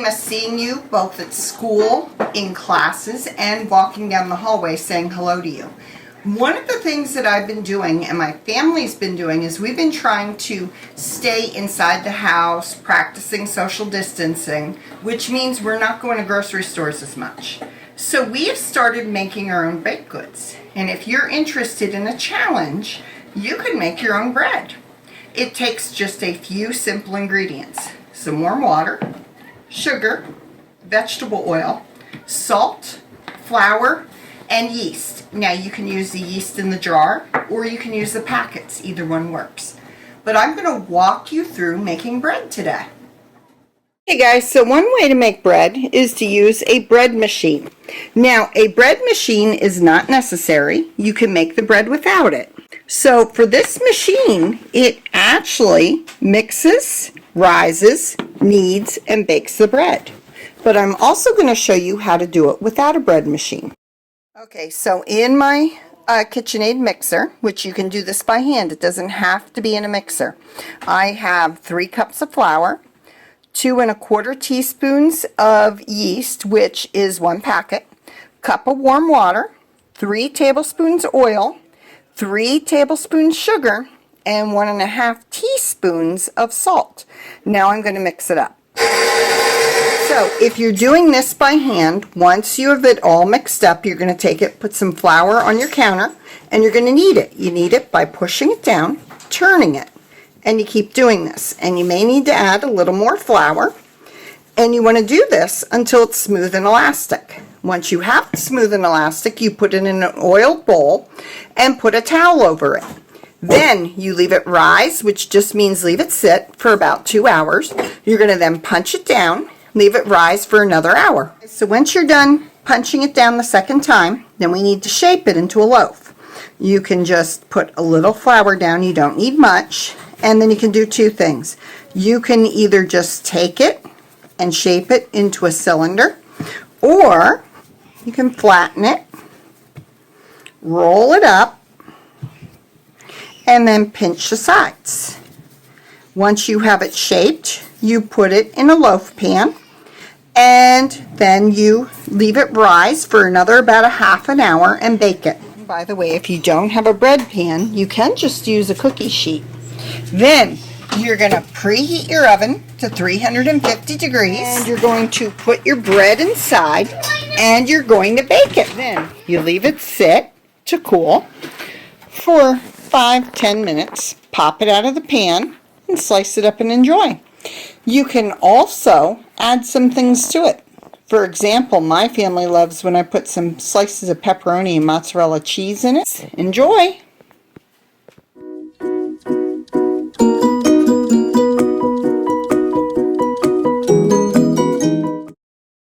miss seeing you both at school, in classes, and walking down the hallway saying hello to you. One of the things that I've been doing and my family's been doing is we've been trying to stay inside the house, practicing social distancing, which means we're not going to grocery stores as much. So we have started making our own baked goods. And if you're interested in a challenge, you can make your own bread. It takes just a few simple ingredients. Some warm water, sugar, vegetable oil, salt, flour, and yeast. Now you can use the yeast in the jar or you can use the packets. Either one works. But I'm going to walk you through making bread today. Hey guys, so one way to make bread is to use a bread machine. Now a bread machine is not necessary. You can make the bread without it. So for this machine, it actually mixes, rises, kneads, and bakes the bread. But I'm also going to show you how to do it without a bread machine. Okay, so in my KitchenAid mixer, which you can do this by hand, it doesn't have to be in a mixer. I have 3 cups of flour, 2 1/4 teaspoons of yeast, which is 1 packet, cup of warm water, 3 tablespoons oil, 3 tablespoons sugar, and 1 1/2 teaspoons of salt. Now I'm going to mix it up. So if you're doing this by hand, once you have it all mixed up, you're going to take it, put some flour on your counter, and you're going to knead it. You knead it by pushing it down, turning it, and you keep doing this. And you may need to add a little more flour, and you want to do this until it's smooth and elastic. Once you have it smooth and elastic, you put it in an oiled bowl and put a towel over it. Then you leave it rise, which just means leave it sit for about 2 hours. You're going to then punch it down, leave it rise for another hour. So once you're done punching it down the second time, then we need to shape it into a loaf. You can just put a little flour down, you don't need much, and then you can do 2 things. You can either just take it and shape it into a cylinder, or you can flatten it, roll it up, and then pinch the sides. Once you have it shaped, you put it in a loaf pan, and then you leave it rise for another about a half an hour and bake it. By the way, if you don't have a bread pan, you can just use a cookie sheet. Then you're going to preheat your oven to 350 degrees, and you're going to put your bread inside, and you're going to bake it. Then you leave it sit to cool for 5-10 minutes, pop it out of the pan, and slice it up and enjoy. You can also add some things to it. For example, my family loves when I put some slices of pepperoni and mozzarella cheese in it. Enjoy!